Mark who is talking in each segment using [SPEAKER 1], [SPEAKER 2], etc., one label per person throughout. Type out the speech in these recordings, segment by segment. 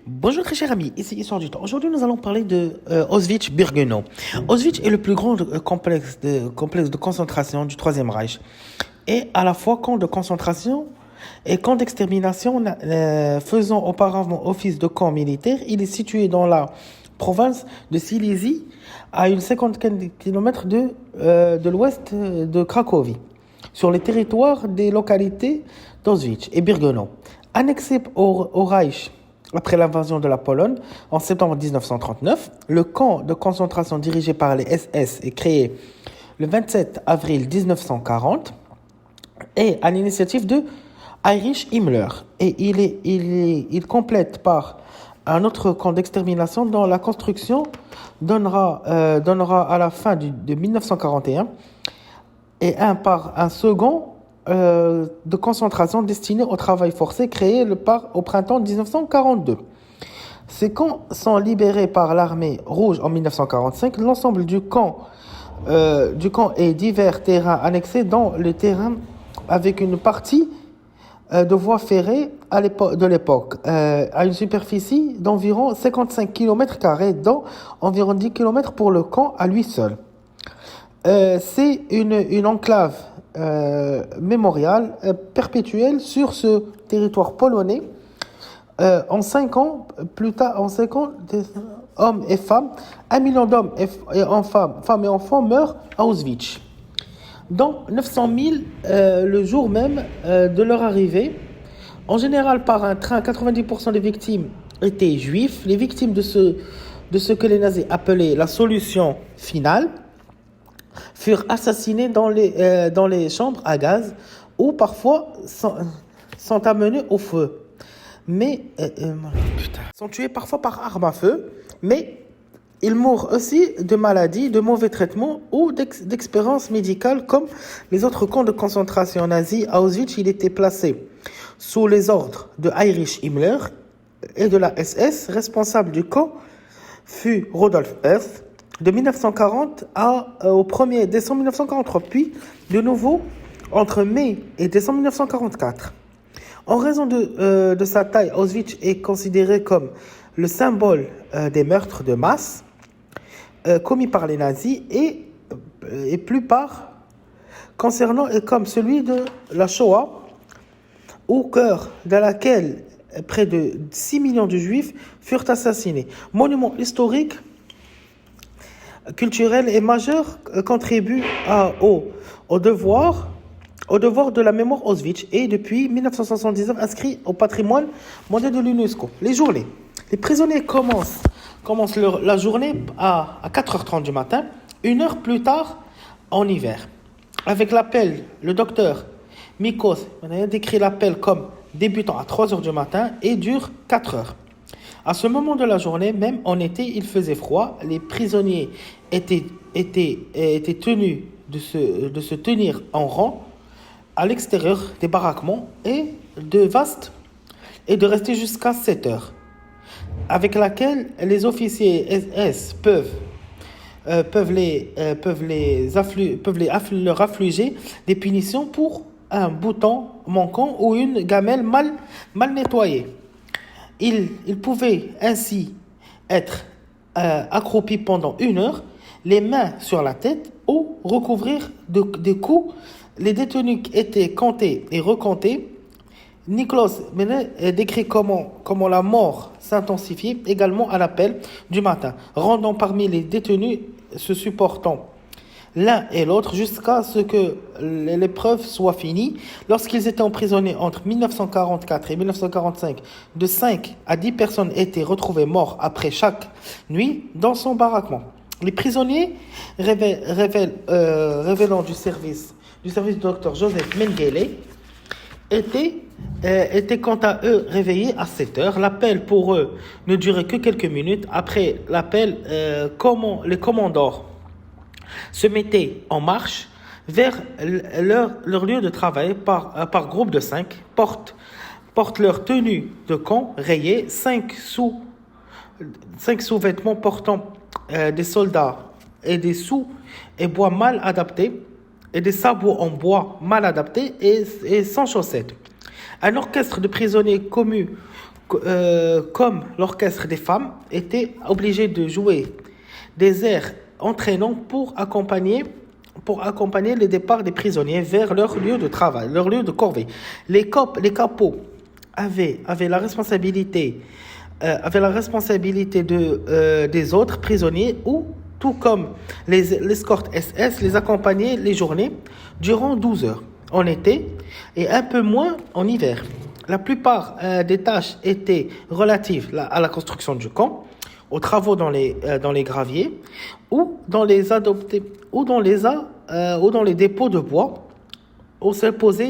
[SPEAKER 1] Bonjour très cher ami, ici Histoire du Temps. Aujourd'hui nous allons parler de Auschwitz-Birkenau. Auschwitz est le plus grand complexe de concentration du Troisième Reich et à la fois camp de concentration et camp d'extermination faisant auparavant office de camp militaire. Il est situé dans la province de Silésie à une 50 km de l'ouest de Cracovie, sur les territoires des localités d'Auschwitz et Birkenau. Annexé au Reich après l'invasion de la Pologne en septembre 1939, le camp de concentration dirigé par les SS est créé le 27 avril 1940 et à l'initiative de Heinrich Himmler. Et il complète par un autre camp d'extermination dont la construction donnera à la fin de 1941 et par un second de concentration destiné au travail forcé créé au printemps 1942. Ces camps sont libérés par l'armée rouge en 1945. L'ensemble du camp et divers terrains annexés dans le terrain avec une partie de voies ferrées de l'époque, à une superficie d'environ 55 km², dont environ 10 km pour le camp à lui seul. C'est une enclave mémoriale perpétuelle sur ce territoire polonais. En 5 ans, hommes et femmes, 1 million d'hommes femmes et enfants meurent à Auschwitz. Dont 900 000 le jour même de leur arrivée. En général, par un train, 90% des victimes étaient juifs. Les victimes de ce que les nazis appelaient la solution finale furent assassinés dans les chambres à gaz ou parfois sont amenés au feu. Sont tués parfois par arme à feu, mais ils mourent aussi de maladies, de mauvais traitements ou d'expériences médicales comme les autres camps de concentration nazis. À Auschwitz, il était placé sous les ordres de Heinrich Himmler et de la SS. Responsable du camp fut Rudolf Hess de 1940 au 1er décembre 1943, puis de nouveau entre mai et décembre 1944. En raison de sa taille, Auschwitz est considéré comme le symbole des meurtres de masse commis par les nazis et plupart concernant comme celui de la Shoah, au cœur de laquelle près de 6 millions de juifs furent assassinés. Monument historique, culturel et majeur, contribue au devoir de la mémoire Auschwitz et depuis 1979 inscrit au patrimoine mondial de l'UNESCO. Les journées. Les prisonniers commencent la journée à 4h30 du matin, 1 heure plus tard en hiver. Avec l'appel, le docteur Mikos décrit l'appel comme débutant à 3h du matin et dure 4 heures. À ce moment de la journée, même en été, il faisait froid. Les prisonniers étaient tenus de se tenir en rang à l'extérieur des baraquements et de rester jusqu'à 7 heures, avec laquelle les officiers SS peuvent leur affliger des punitions pour un bouton manquant ou une gamelle mal nettoyée. Ils pouvaient ainsi être accroupis pendant 1 heure, les mains sur la tête ou recouvrir des coups. Les détenus étaient comptés et recomptés. Nikolaus Menet décrit comment la mort s'intensifiait également à l'appel du matin, rendant parmi les détenus se supportant l'un et l'autre jusqu'à ce que l'épreuve soit finie. Lorsqu'ils étaient emprisonnés entre 1944 et 1945, de 5 à 10 personnes étaient retrouvées mortes après chaque nuit dans son baraquement. Les prisonniers révélant du service du Dr Joseph Mengele étaient quant à eux réveillés à 7 heures. L'appel pour eux ne durait que quelques minutes. Après l'appel, les commandants se mettaient en marche vers leur lieu de travail par groupe de 5, portent leur tenue de camp rayée, 5 sous-vêtements portant des soldats et des sous et bois mal adaptés et des sabots en bois mal adaptés et sans chaussettes. Un orchestre de prisonniers comme l'orchestre des femmes était obligé de jouer des airs entraînants pour accompagner le départ des prisonniers vers leur lieu de travail, leur lieu de corvée. Les capots avaient la responsabilité des autres prisonniers ou, tout comme l'escorte SS, les accompagner les journées durant 12 heures en été et un peu moins en hiver. La plupart des tâches étaient relatives à la construction du camp, aux travaux dans les graviers ou dans les dépôts de bois. Aucune pause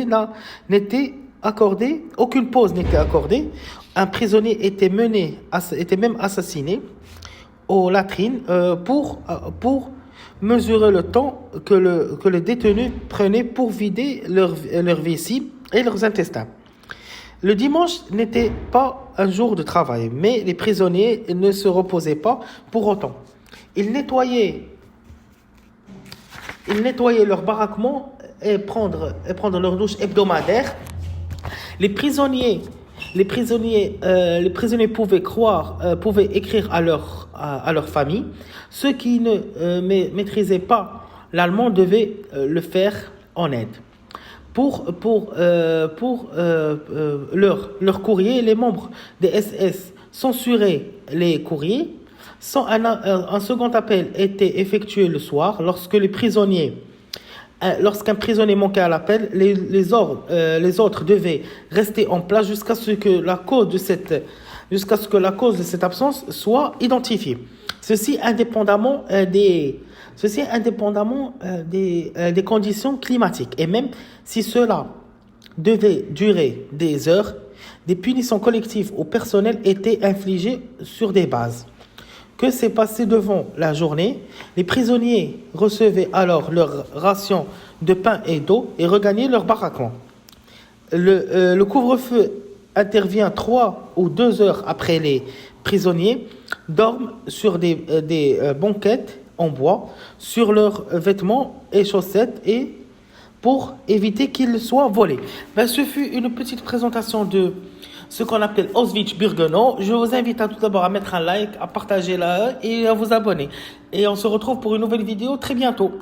[SPEAKER 1] n'était accordée. Un prisonnier était même assassiné aux latrines pour mesurer le temps que les détenus prenaient pour vider leur vessie et leurs intestins. Le dimanche n'était pas un jour de travail, mais les prisonniers ne se reposaient pas pour autant. Ils nettoyaient leur baraquement et prendre leur douche hebdomadaire. Les prisonniers pouvaient écrire à leur famille. Ceux qui ne maîtrisaient pas l'allemand devaient le faire en aide. Pour leur courrier, les membres des SS censuraient les courriers. Un second appel était effectué le soir lorsqu'un prisonnier manquait à l'appel. Les autres devaient rester en place jusqu'à ce que la cause de cette absence soit identifiée. Ceci indépendamment des conditions climatiques. Et même si cela devait durer des heures, des punitions collectives au personnel étaient infligées sur des bases. Que s'est passé devant la journée? Les prisonniers recevaient alors leur ration de pain et d'eau et regagnaient leur baraquement. Le couvre-feu intervient 3 ou 2 heures après. Les prisonniers dorment sur des banquettes en bois, sur leurs vêtements et chaussettes et pour éviter qu'ils soient volés. Ce fut une petite présentation de ce qu'on appelle Auschwitz-Birkenau. Je vous invite tout d'abord à mettre un like, à partager là et à vous abonner. Et on se retrouve pour une nouvelle vidéo très bientôt.